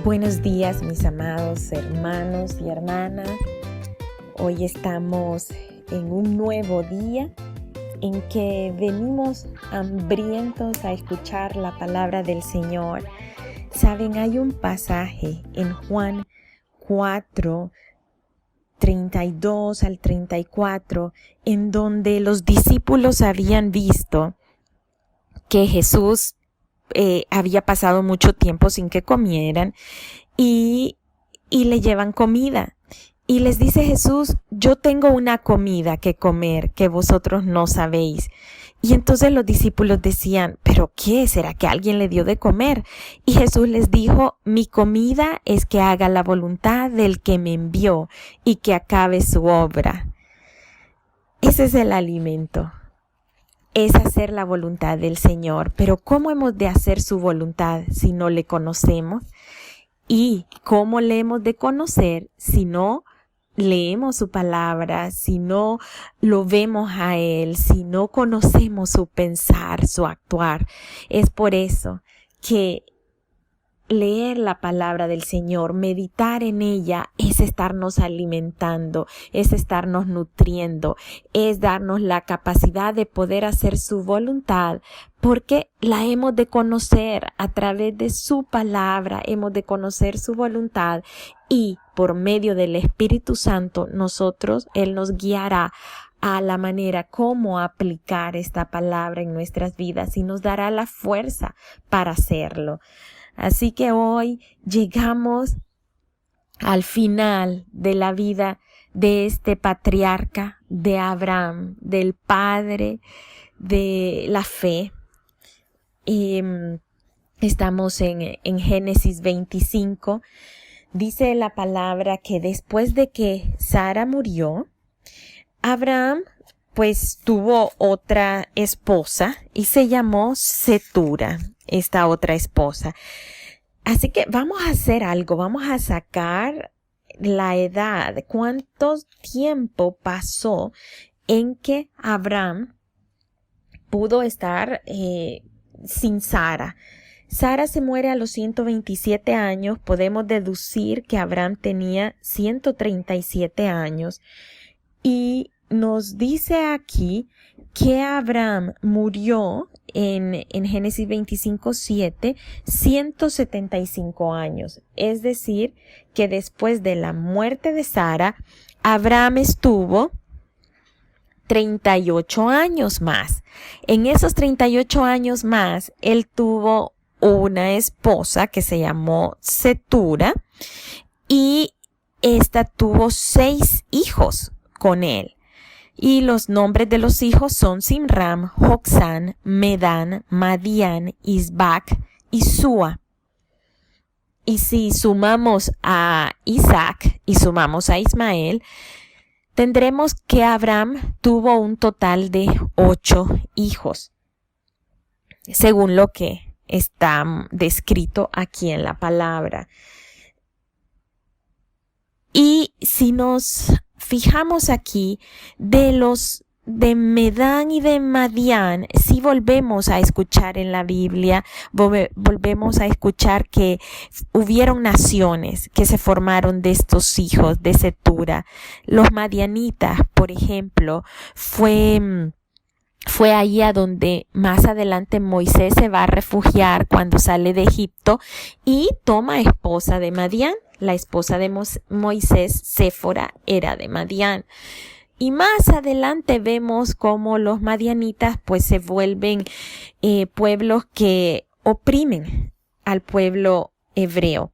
Buenos días, mis amados hermanos y hermanas. Hoy estamos en un nuevo día en que venimos hambrientos a escuchar la palabra del Señor. Saben, hay un pasaje en Juan 4, 32 al 34, en donde los discípulos habían visto que Jesús había pasado mucho tiempo sin que comieran y le llevan comida. Y les dice Jesús: yo tengo una comida que comer que vosotros no sabéis. Y entonces los discípulos decían: ¿pero qué? ¿Será que alguien le dio de comer? Y Jesús les dijo: mi comida es que haga la voluntad del que me envió y que acabe su obra. Ese es el alimento. Es hacer la voluntad del Señor. Pero ¿cómo hemos de hacer su voluntad si no le conocemos? ¿Y cómo le hemos de conocer si no leemos su palabra, si no lo vemos a Él, si no conocemos su pensar, su actuar? Es por eso que leer la palabra del Señor, meditar en ella, es estarnos alimentando, es estarnos nutriendo, es darnos la capacidad de poder hacer su voluntad, porque la hemos de conocer a través de su palabra, hemos de conocer su voluntad y por medio del Espíritu Santo Él nos guiará a la manera como aplicar esta palabra en nuestras vidas y nos dará la fuerza para hacerlo. Así que hoy llegamos al final de la vida de este patriarca de Abraham, del padre de la fe. Y estamos en Génesis 25. Dice la palabra que después de que Sara murió, Abraham pues tuvo otra esposa y se llamó Cetura, esta otra esposa. Así que vamos a hacer algo, vamos a sacar la edad, cuánto tiempo pasó en que Abraham pudo estar sin Sara. Sara se muere a los 127 años, podemos deducir que Abraham tenía 137 años y nos dice aquí que Abraham murió en Génesis 25:7, 175 años. Es decir, que después de la muerte de Sara, Abraham estuvo 38 años más. En esos 38 años más, él tuvo una esposa que se llamó Cetura y esta tuvo 6 hijos con él. Y los nombres de los hijos son Simram, Joksán, Medán, Madián, Isbac y Sua. Y si sumamos a Isaac y sumamos a Ismael, tendremos que Abraham tuvo un total de 8 hijos, según lo que está descrito aquí en la palabra. Y si nos fijamos aquí, de Medán y de Madián, si volvemos a escuchar en la Biblia, volvemos a escuchar que hubieron naciones que se formaron de estos hijos de Cetura. Los madianitas, por ejemplo, fue ahí a donde más adelante Moisés se va a refugiar cuando sale de Egipto y toma esposa de Madián. La esposa de Moisés, Séfora, era de Madián. Y más adelante vemos cómo los madianitas pues se vuelven pueblos que oprimen al pueblo hebreo.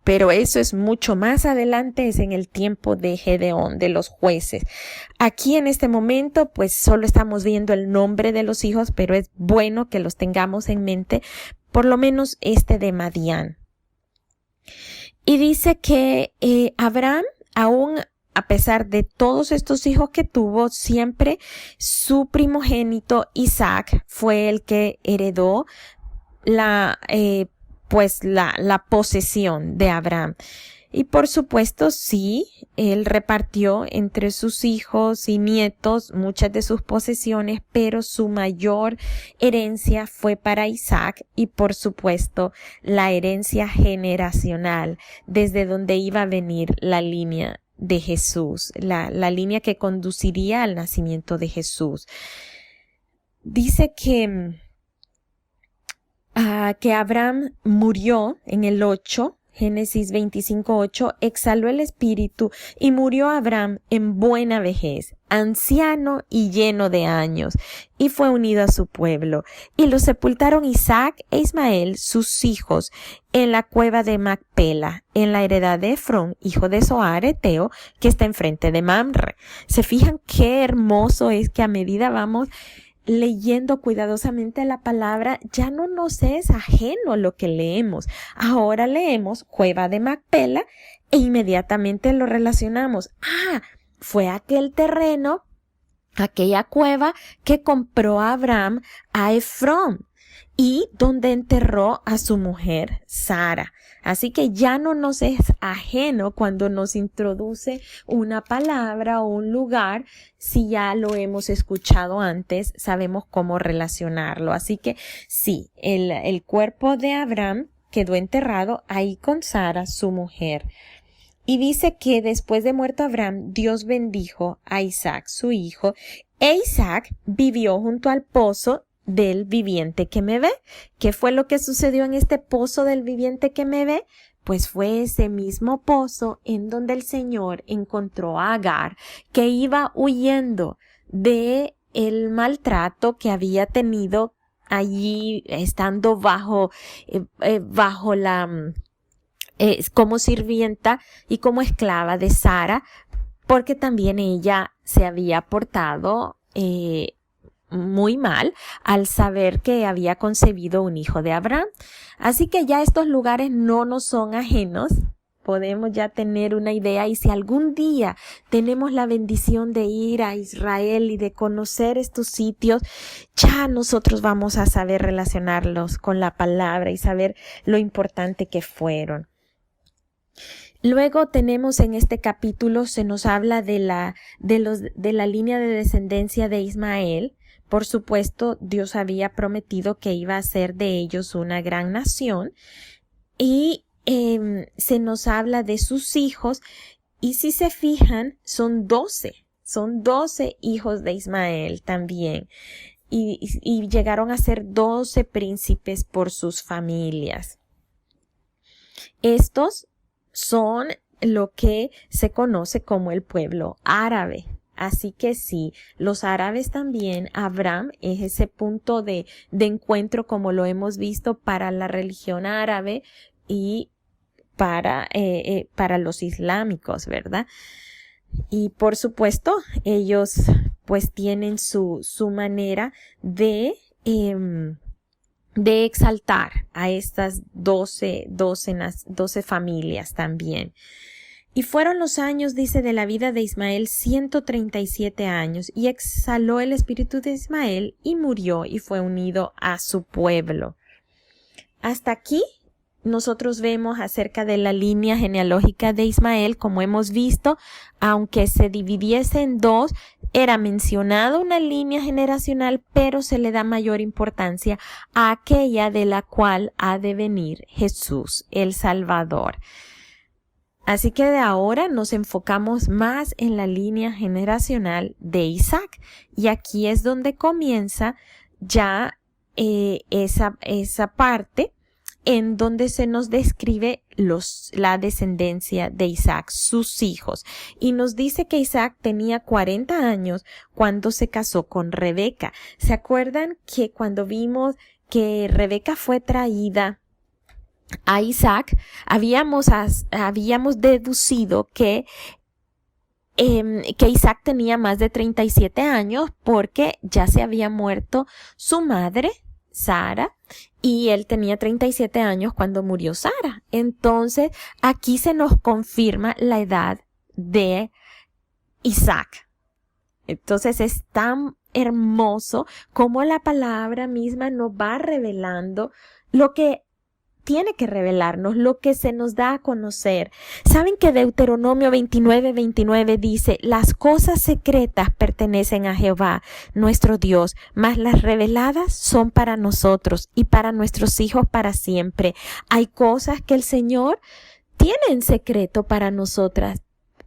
Pero eso es mucho más adelante, es en el tiempo de Gedeón, de los jueces. Aquí en este momento pues solo estamos viendo el nombre de los hijos, pero es bueno que los tengamos en mente, por lo menos este de Madián. Y dice que Abraham, aún a pesar de todos estos hijos que tuvo, siempre su primogénito Isaac fue el que heredó pues la posesión de Abraham. Y por supuesto, sí, él repartió entre sus hijos y nietos muchas de sus posesiones, pero su mayor herencia fue para Isaac y por supuesto la herencia generacional, desde donde iba a venir la línea de Jesús, la línea que conduciría al nacimiento de Jesús. Dice que Abraham murió en el 8, Génesis 25:8, exhaló el espíritu y murió Abraham en buena vejez, anciano y lleno de años, y fue unido a su pueblo. Y lo sepultaron Isaac e Ismael, sus hijos, en la cueva de Macpela, en la heredad de Efrón, hijo de Zohar Eteo, que está enfrente de Mamre. ¿Se fijan qué hermoso es que a medida vamos leyendo cuidadosamente la palabra, ya no nos es ajeno lo que leemos? Ahora leemos cueva de Macpela e inmediatamente lo relacionamos. Fue aquel terreno, aquella cueva que compró Abraham a Efrón y donde enterró a su mujer Sara. Así que ya no nos es ajeno cuando nos introduce una palabra o un lugar. Si ya lo hemos escuchado antes, sabemos cómo relacionarlo. Así que sí, el cuerpo de Abraham quedó enterrado ahí con Sara, su mujer. Y dice que después de muerto Abraham, Dios bendijo a Isaac, su hijo, e Isaac vivió junto al pozo del viviente que me ve. ¿Qué fue lo que sucedió en este pozo del viviente que me ve? Pues fue ese mismo pozo en donde el Señor encontró a Agar, que iba huyendo de el maltrato que había tenido allí, estando bajo como sirvienta y como esclava de Sara, porque también ella se había portado muy mal al saber que había concebido un hijo de Abraham. Así que ya estos lugares no nos son ajenos. Podemos ya tener una idea, y si algún día tenemos la bendición de ir a Israel y de conocer estos sitios, ya nosotros vamos a saber relacionarlos con la palabra y saber lo importante que fueron. Luego tenemos en este capítulo, se nos habla de la línea de descendencia de Ismael. Por supuesto, Dios había prometido que iba a hacer de ellos una gran nación, y se nos habla de sus hijos, y si se fijan, son 12 hijos de Ismael también, y llegaron a ser 12 príncipes por sus familias. Estos son lo que se conoce como el pueblo árabe. Así que sí, los árabes también, Abraham es ese punto de encuentro, como lo hemos visto, para la religión árabe y para los islámicos, ¿verdad? Y por supuesto, ellos pues tienen su manera de exaltar a estas 12 familias también. Y fueron los años, dice, de la vida de Ismael 137 años, y exhaló el espíritu de Ismael y murió y fue unido a su pueblo. Hasta aquí nosotros vemos acerca de la línea genealógica de Ismael. Como hemos visto, aunque se dividiese en dos, era mencionada una línea generacional, pero se le da mayor importancia a aquella de la cual ha de venir Jesús, el Salvador. Así que de ahora nos enfocamos más en la línea generacional de Isaac, y aquí es donde comienza ya esa parte en donde se nos describe la descendencia de Isaac, sus hijos. Y nos dice que Isaac tenía 40 años cuando se casó con Rebeca. ¿Se acuerdan que cuando vimos que Rebeca fue traída a Isaac, habíamos deducido que Isaac tenía más de 37 años porque ya se había muerto su madre, Sara, y él tenía 37 años cuando murió Sara. Entonces, aquí se nos confirma la edad de Isaac. Entonces, es tan hermoso como la palabra misma nos va revelando lo que tiene que revelarnos, lo que se nos da a conocer. ¿Saben que Deuteronomio 29:29 dice: las cosas secretas pertenecen a Jehová, nuestro Dios, mas las reveladas son para nosotros y para nuestros hijos para siempre? Hay cosas que el Señor tiene en secreto para nosotras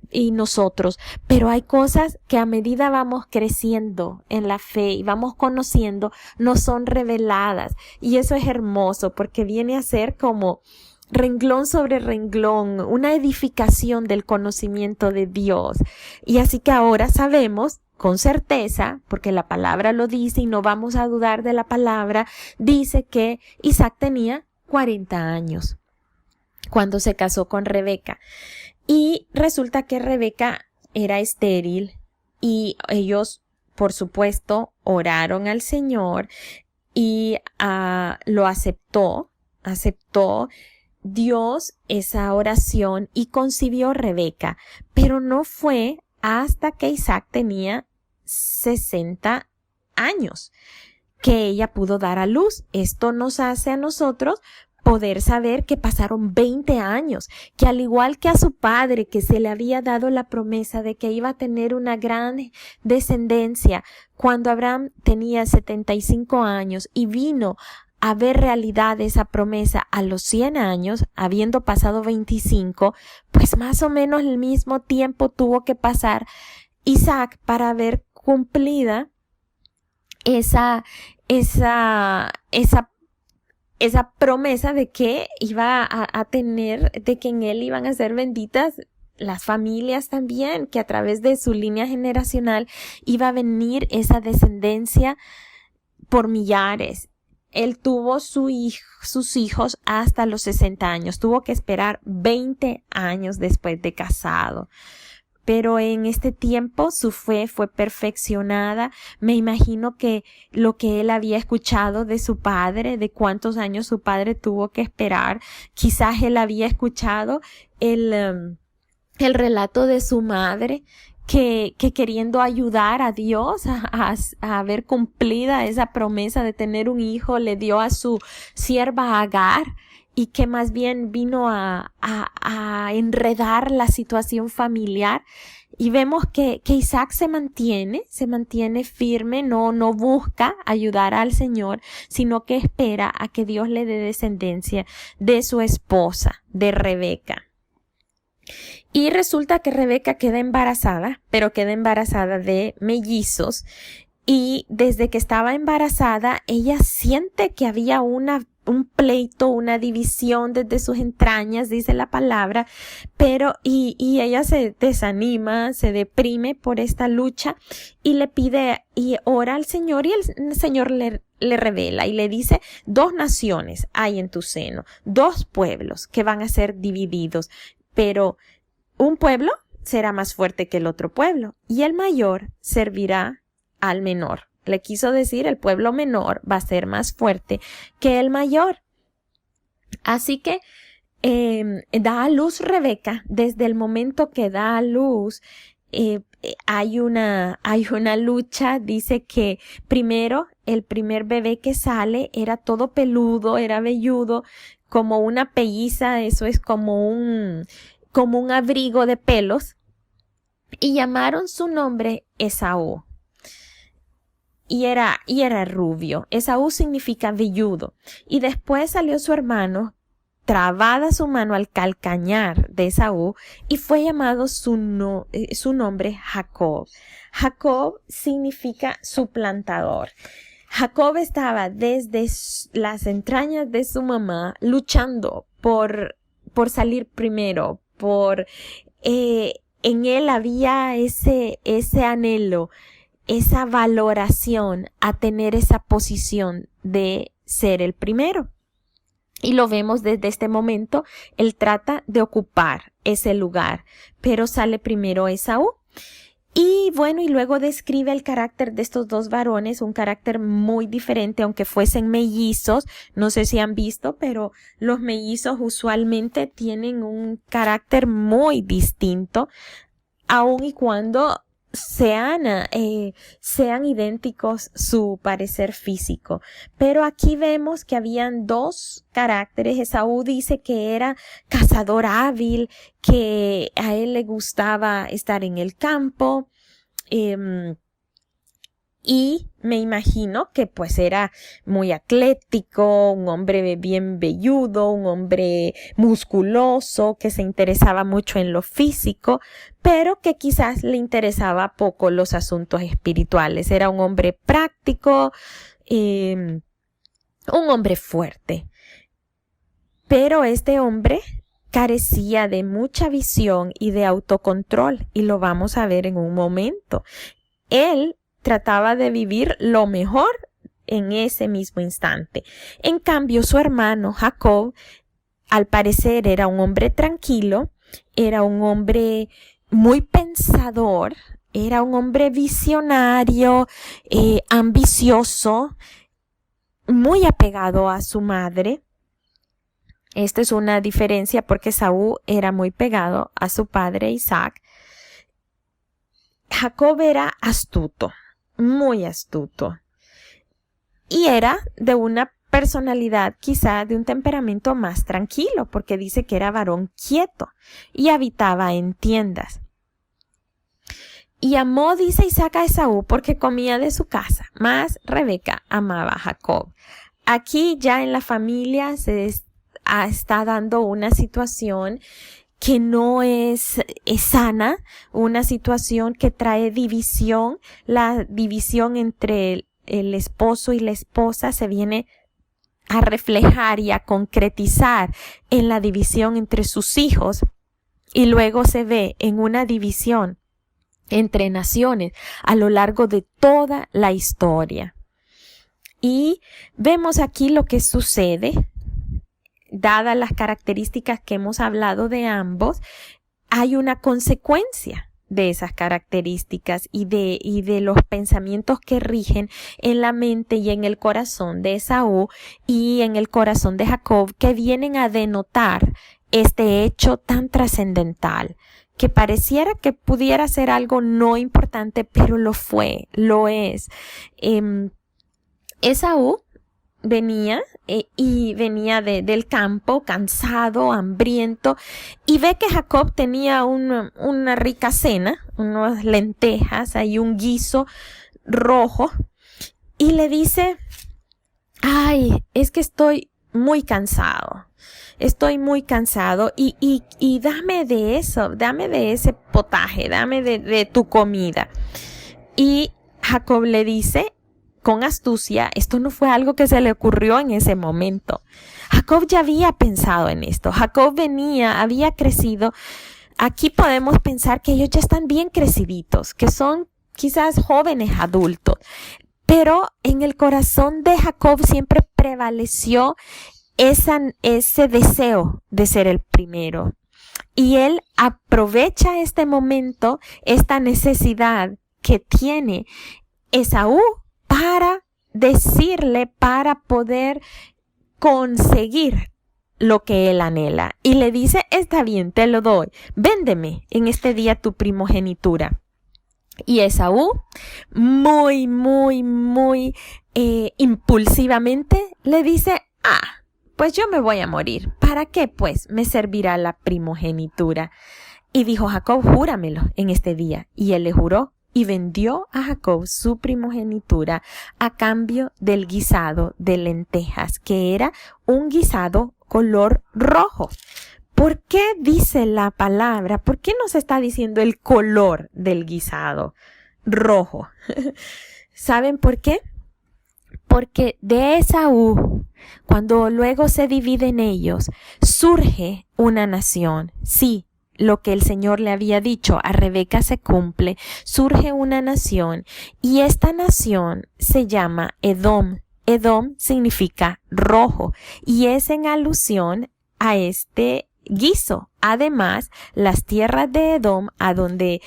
y nosotros, pero hay cosas que a medida vamos creciendo en la fe y vamos conociendo, nos son reveladas, y eso es hermoso porque viene a ser como renglón sobre renglón, una edificación del conocimiento de Dios. Y así que ahora sabemos con certeza, porque la palabra lo dice y no vamos a dudar de la palabra, dice que Isaac tenía 40 años cuando se casó con Rebeca. Y resulta que Rebeca era estéril y ellos, por supuesto, oraron al Señor y lo aceptó Dios esa oración y concibió Rebeca. Pero no fue hasta que Isaac tenía 60 años que ella pudo dar a luz. Esto nos hace a nosotros poder saber que pasaron 20 años, que al igual que a su padre, que se le había dado la promesa de que iba a tener una gran descendencia, cuando Abraham tenía 75 años y vino a ver realidad esa promesa a los 100 años, habiendo pasado 25, pues más o menos el mismo tiempo tuvo que pasar Isaac para ver cumplida esa promesa de que iba a tener, de que en él iban a ser benditas las familias también, que a través de su línea generacional iba a venir esa descendencia por millares. Él tuvo sus hijos hasta los 60 años, tuvo que esperar 20 años después de casado. Pero en este tiempo su fe fue perfeccionada. Me imagino que lo que él había escuchado de su padre, de cuántos años su padre tuvo que esperar, quizás él había escuchado el relato de su madre, que queriendo ayudar a Dios a ver cumplida esa promesa de tener un hijo, le dio a su sierva Agar, y que más bien vino a enredar la situación familiar. Y vemos que Isaac se mantiene firme, no busca ayudar al Señor, sino que espera a que Dios le dé descendencia de su esposa, de Rebeca. Y resulta que Rebeca queda embarazada, pero queda embarazada de mellizos. Y desde que estaba embarazada, ella siente que había un pleito, una división desde sus entrañas, dice la palabra, pero y ella se desanima, se deprime por esta lucha y le pide y ora al Señor, y el Señor le revela y le dice: 2 naciones hay en tu seno, 2 pueblos que van a ser divididos, pero un pueblo será más fuerte que el otro pueblo y el mayor servirá al menor. Le quiso decir, el pueblo menor va a ser más fuerte que el mayor. Así que da a luz Rebeca. Desde el momento que da a luz, hay una lucha. Dice que primero, el primer bebé que sale era todo peludo, era velludo, como una pelliza. Eso es como un abrigo de pelos. Y llamaron su nombre Esaú. Y era rubio. Esaú significa velludo. Y después salió su hermano, trabada su mano al calcañar de Esaú, y fue llamado su nombre Jacob. Jacob significa suplantador. Jacob estaba desde las entrañas de su mamá luchando por salir primero, en él había ese anhelo, esa valoración a tener esa posición de ser el primero. Y lo vemos desde este momento, él trata de ocupar ese lugar, pero sale primero Esaú. Y bueno, y luego describe el carácter de estos 2 varones, un carácter muy diferente, aunque fuesen mellizos. No sé si han visto, pero los mellizos usualmente tienen un carácter muy distinto, aun y cuando sean idénticos su parecer físico. Pero aquí vemos que habían dos caracteres. Esaú dice que era cazador hábil, que a él le gustaba estar en el campo, y me imagino que pues era muy atlético, un hombre bien velludo, un hombre musculoso, que se interesaba mucho en lo físico, pero que quizás le interesaba poco los asuntos espirituales. Era un hombre práctico, un hombre fuerte. Pero este hombre carecía de mucha visión y de autocontrol, y lo vamos a ver en un momento. Él trataba de vivir lo mejor en ese mismo instante. En cambio, su hermano Jacob, al parecer, era un hombre tranquilo, era un hombre muy pensador, era un hombre visionario, ambicioso, muy apegado a su madre. Esta es una diferencia porque Esaú era muy pegado a su padre Isaac. Jacob era astuto, muy astuto, y era de una personalidad, quizá de un temperamento más tranquilo, porque dice que era varón quieto y habitaba en tiendas. Y amó, dice Isaac, a Esaú porque comía de su casa, mas Rebeca amaba a Jacob. Aquí ya en la familia se está dando una situación que no es sana, una situación que trae división. La división entre el esposo y la esposa se viene a reflejar y a concretizar en la división entre sus hijos, y luego se ve en una división entre naciones a lo largo de toda la historia. Y vemos aquí lo que sucede. Dadas las características que hemos hablado de ambos, hay una consecuencia de esas características y de los pensamientos que rigen en la mente y en el corazón de Esaú y en el corazón de Jacob, que vienen a denotar este hecho tan trascendental, que pareciera que pudiera ser algo no importante, pero lo fue, lo es. Esaú venía del campo, cansado, hambriento, y ve que Jacob tenía una rica cena, unas lentejas, hay un guiso rojo, y le dice: ay, es que estoy muy cansado y dame de eso, dame de ese potaje, dame de tu comida. Y Jacob le dice, con astucia, esto no fue algo que se le ocurrió en ese momento. Jacob ya había pensado en esto. Jacob había crecido. Aquí podemos pensar que ellos ya están bien creciditos, que son quizás jóvenes adultos. Pero en el corazón de Jacob siempre prevaleció ese deseo de ser el primero. Y él aprovecha este momento, esta necesidad que tiene Esaú, para decirle, para poder conseguir lo que él anhela. Y le dice: está bien, te lo doy, véndeme en este día tu primogenitura. Y Esaú, muy impulsivamente le dice: pues yo me voy a morir. ¿Para qué pues me servirá la primogenitura? Y dijo Jacob: júramelo en este día. Y él le juró. Y vendió a Jacob su primogenitura a cambio del guisado de lentejas, que era un guisado color rojo. ¿Por qué dice la palabra? ¿Por qué nos está diciendo el color del guisado rojo? ¿Saben por qué? Porque de Esaú, cuando luego se dividen ellos, surge una nación. Sí, lo que el Señor le había dicho a Rebeca se cumple, surge una nación, y esta nación se llama Edom. Edom significa rojo, y es en alusión a este guiso. Además, las tierras de Edom, a donde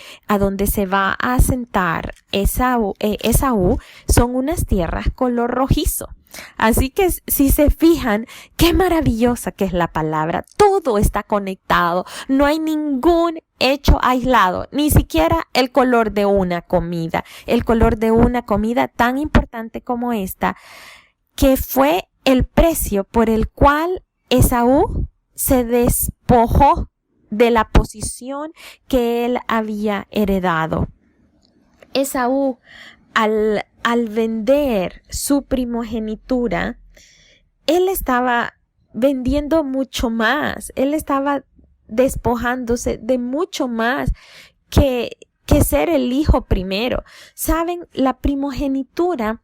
se va a asentar Esaú, son unas tierras color rojizo. Así que si se fijan, qué maravillosa que es la palabra. Todo está conectado. No hay ningún hecho aislado, ni siquiera el color de una comida. El color de una comida tan importante como esta, que fue el precio por el cual Esaú se despojó de la posición que él había heredado. Esaú, al vender su primogenitura, él estaba vendiendo mucho más. Él estaba despojándose de mucho más que ser el hijo primero. ¿Saben? La primogenitura,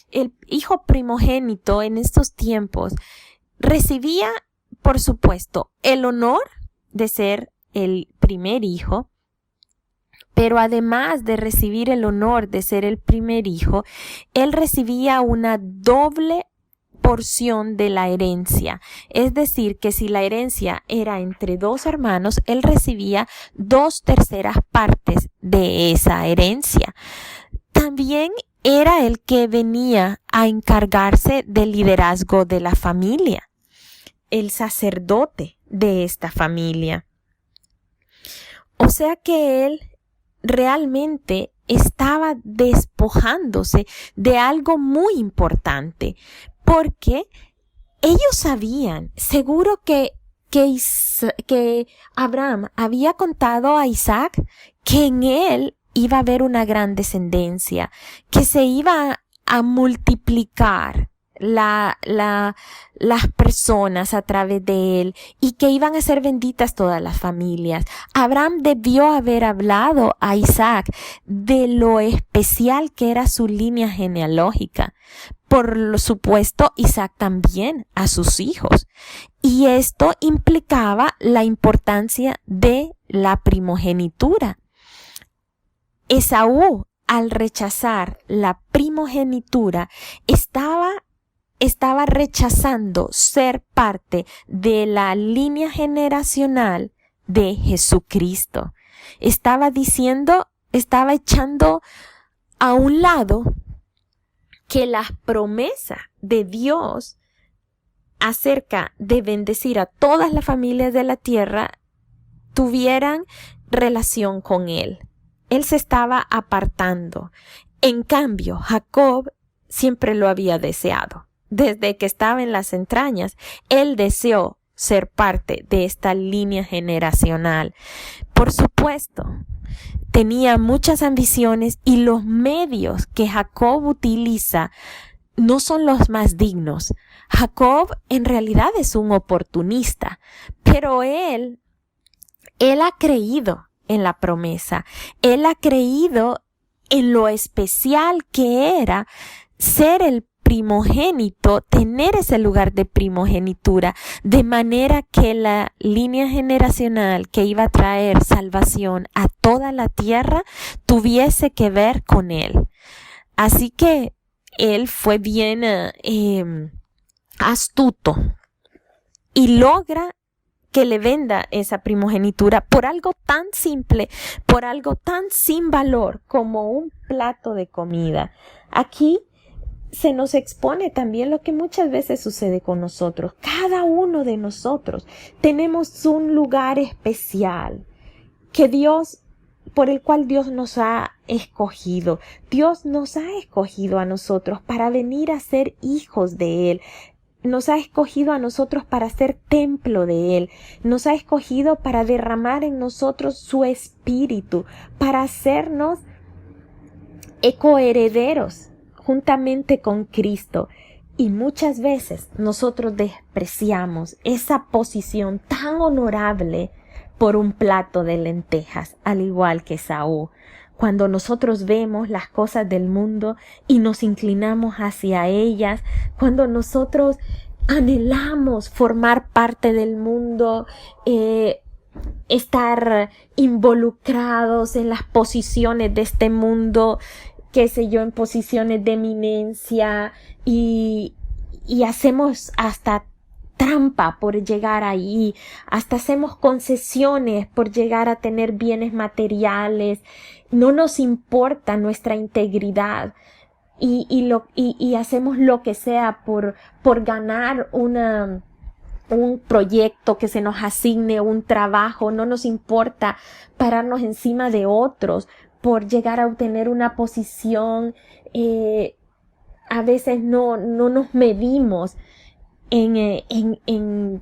el hijo primogénito en estos tiempos recibía, por supuesto, el honor de ser el primer hijo, pero además de recibir el honor de ser el primer hijo, él recibía una doble porción de la herencia. Es decir, que si la herencia era entre dos hermanos, él recibía 2/3 partes de esa herencia. También era el que venía a encargarse del liderazgo de la familia, el sacerdote de esta familia. O sea que él realmente estaba despojándose de algo muy importante, porque ellos sabían, seguro que Abraham había contado a Isaac que en él iba a haber una gran descendencia, que se iba a multiplicar las personas a través de él y que iban a ser benditas todas las familias. Abraham debió haber hablado a Isaac de lo especial que era su línea genealógica. Por supuesto, Isaac también a sus hijos. Y esto implicaba la importancia de la primogenitura. Esaú, al rechazar la primogenitura, estaba rechazando ser parte de la línea generacional de Jesucristo. Estaba echando a un lado que las promesas de Dios acerca de bendecir a todas las familias de la tierra tuvieran relación con él. Él se estaba apartando. En cambio, Jacob siempre lo había deseado. Desde que estaba en las entrañas, él deseó ser parte de esta línea generacional. Por supuesto, tenía muchas ambiciones y los medios que Jacob utiliza no son los más dignos. Jacob en realidad es un oportunista, pero él ha creído en la promesa. Él ha creído en lo especial que era ser el primogénito, tener ese lugar de primogenitura, de manera que la línea generacional que iba a traer salvación a toda la tierra tuviese que ver con él. Así que él fue bien astuto y logra que le venda esa primogenitura por algo tan simple, por algo tan sin valor como un plato de comida. Aquí se nos expone también lo que muchas veces sucede con nosotros. Cada uno de nosotros tenemos un lugar especial por el cual Dios nos ha escogido. Dios nos ha escogido a nosotros para venir a ser hijos de Él. Nos ha escogido a nosotros para ser templo de Él. Nos ha escogido para derramar en nosotros su espíritu, para hacernos coherederos juntamente con Cristo. Y muchas veces nosotros despreciamos esa posición tan honorable por un plato de lentejas, al igual que Esaú. Cuando nosotros vemos las cosas del mundo y nos inclinamos hacia ellas, cuando nosotros anhelamos formar parte del mundo, estar involucrados en las posiciones de este mundo, qué sé yo, en posiciones de eminencia, y hacemos hasta trampa por llegar ahí, hasta hacemos concesiones por llegar a tener bienes materiales, no nos importa nuestra integridad. y hacemos lo que sea por ganar un proyecto, que se nos asigne un trabajo, no nos importa pararnos encima de otros por llegar a obtener una posición. A veces no nos medimos en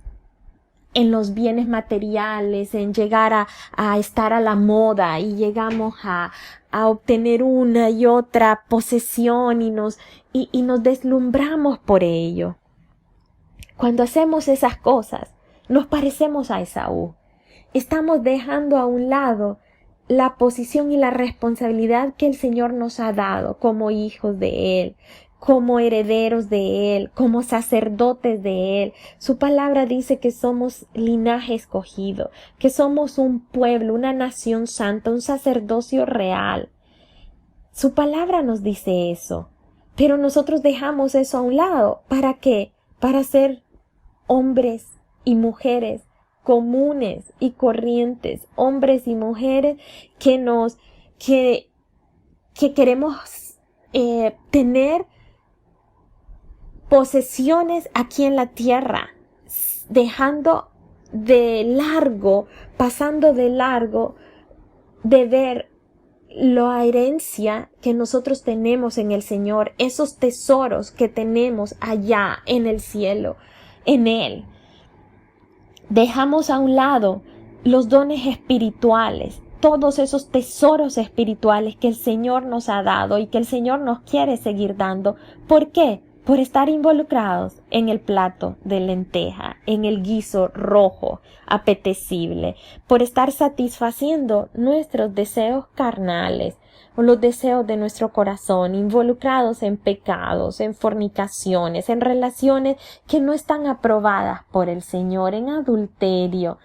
los bienes materiales, en llegar a estar a la moda, y llegamos a obtener una y otra posesión y nos deslumbramos por ello. Cuando hacemos esas cosas, nos parecemos a Esaú. Estamos dejando a un lado la posición y la responsabilidad que el Señor nos ha dado como hijos de Él, como herederos de Él, como sacerdotes de Él. Su palabra dice que somos linaje escogido, que somos un pueblo, una nación santa, un sacerdocio real. Su palabra nos dice eso, pero nosotros dejamos eso a un lado. ¿Para qué? Para ser hombres y mujeres comunes y corrientes, hombres y mujeres que queremos tener posesiones aquí en la tierra, pasando de largo de ver la herencia que nosotros tenemos en el Señor, esos tesoros que tenemos allá en el cielo, en Él. Dejamos a un lado los dones espirituales, todos esos tesoros espirituales que el Señor nos ha dado y que el Señor nos quiere seguir dando. ¿Por qué? Por estar involucrados en el plato de lenteja, en el guiso rojo apetecible, por estar satisfaciendo nuestros deseos carnales o los deseos de nuestro corazón, involucrados en pecados, en fornicaciones, en relaciones que no están aprobadas por el Señor, en adulterio.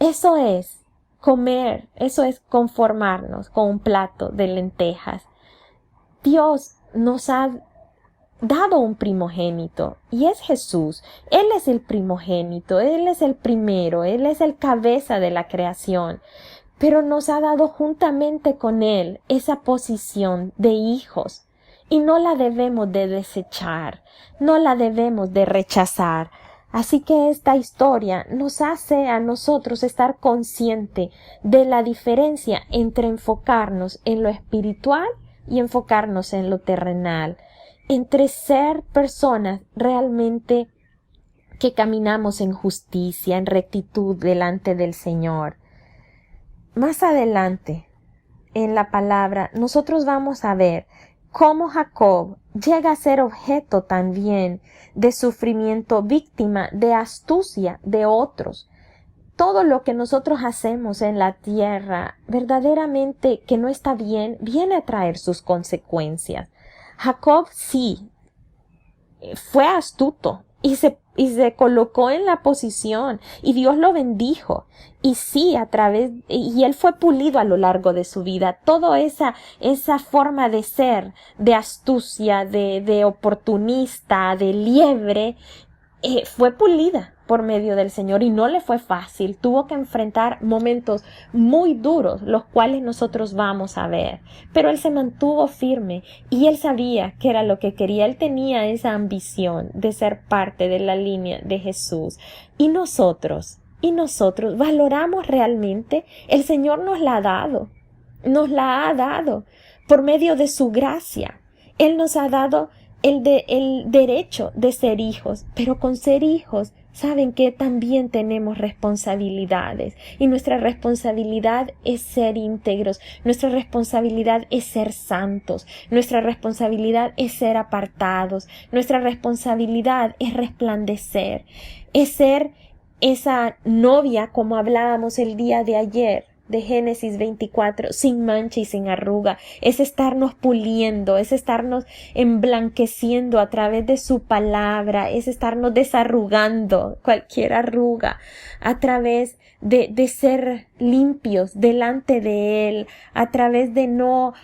Eso es comer, eso es conformarnos con un plato de lentejas. Dios nos ha dado un primogénito, y es Jesús. Él es el primogénito, Él es el primero, Él es el cabeza de la creación, pero nos ha dado juntamente con Él esa posición de hijos, y no la debemos de desechar, no la debemos de rechazar. Así que esta historia nos hace a nosotros estar consciente de la diferencia entre enfocarnos en lo espiritual y enfocarnos en lo terrenal, entre ser personas realmente que caminamos en justicia, en rectitud delante del Señor. Más adelante, en la palabra, nosotros vamos a ver cómo Jacob llega a ser objeto también de sufrimiento, víctima de astucia de otros. Todo lo que nosotros hacemos en la tierra, verdaderamente que no está bien, viene a traer sus consecuencias. Jacob sí fue astuto y se colocó en la posición, y Dios lo bendijo, y sí, y él fue pulido a lo largo de su vida. Toda esa forma de ser, de astucia, de oportunista, de liebre, fue pulida por medio del Señor, y no le fue fácil. Tuvo que enfrentar momentos muy duros, los cuales nosotros vamos a ver, pero él se mantuvo firme, y él sabía que era lo que quería. Él tenía esa ambición de ser parte de la línea de Jesús. Y nosotros valoramos realmente. El Señor nos la ha dado por medio de su gracia. Él nos ha dado el derecho de ser hijos, pero con ser hijos, saben que también tenemos responsabilidades, y nuestra responsabilidad es ser íntegros, nuestra responsabilidad es ser santos, nuestra responsabilidad es ser apartados, nuestra responsabilidad es resplandecer, es ser esa novia, como hablábamos el día de ayer, de Génesis 24, sin mancha y sin arruga. Es estarnos puliendo, es estarnos emblanqueciendo a través de su palabra, es estarnos desarrugando cualquier arruga, a través de ser limpios delante de Él, a través de no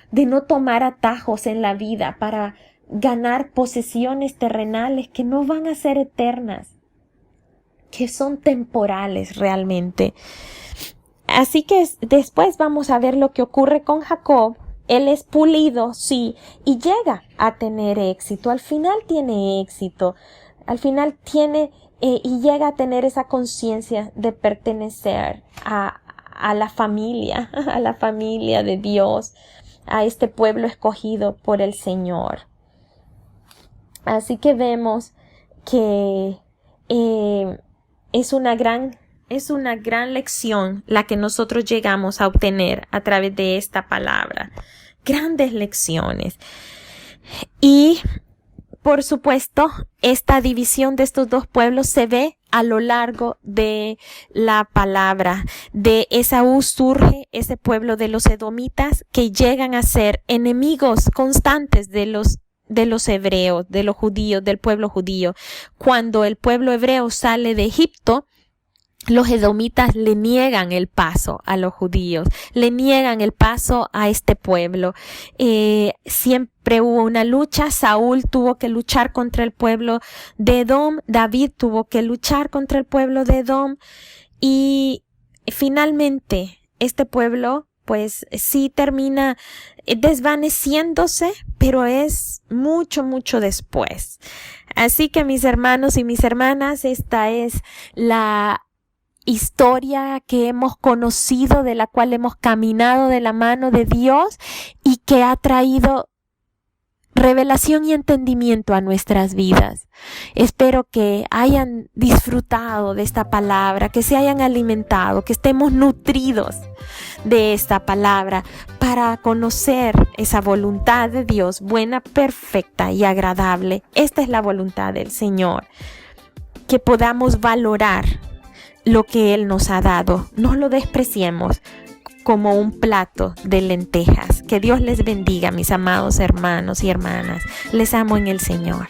tomar atajos en la vida para ganar posesiones terrenales que no van a ser eternas, que son temporales realmente. Así que después vamos a ver lo que ocurre con Jacob Él es pulido, sí, y llega a tener éxito. Al final tiene éxito. Al final tiene y llega a tener esa conciencia de pertenecer a la familia de Dios, a este pueblo escogido por el Señor. Así que vemos que es una gran lección la que nosotros llegamos a obtener a través de esta palabra. Grandes lecciones. Y, por supuesto, esta división de estos dos pueblos se ve a lo largo de la palabra. De Esaú surge ese pueblo de los edomitas que llegan a ser enemigos constantes de los hebreos, de los judíos, del pueblo judío. Cuando el pueblo hebreo sale de Egipto, los edomitas le niegan el paso a los judíos, le niegan el paso a este pueblo. Siempre hubo una lucha. Saúl tuvo que luchar contra el pueblo de Edom, David tuvo que luchar contra el pueblo de Edom, y finalmente este pueblo pues sí termina desvaneciéndose, pero es mucho, mucho después. Así que, mis hermanos y mis hermanas, esta es la historia que hemos conocido, de la cual hemos caminado de la mano de Dios y que ha traído revelación y entendimiento a nuestras vidas. Espero que hayan disfrutado de esta palabra, que se hayan alimentado, que estemos nutridos de esta palabra para conocer esa voluntad de Dios, buena, perfecta y agradable. Esta es la voluntad del Señor, que podamos valorar lo que Él nos ha dado. No lo despreciemos como un plato de lentejas. Que Dios les bendiga, mis amados hermanos y hermanas. Les amo en el Señor.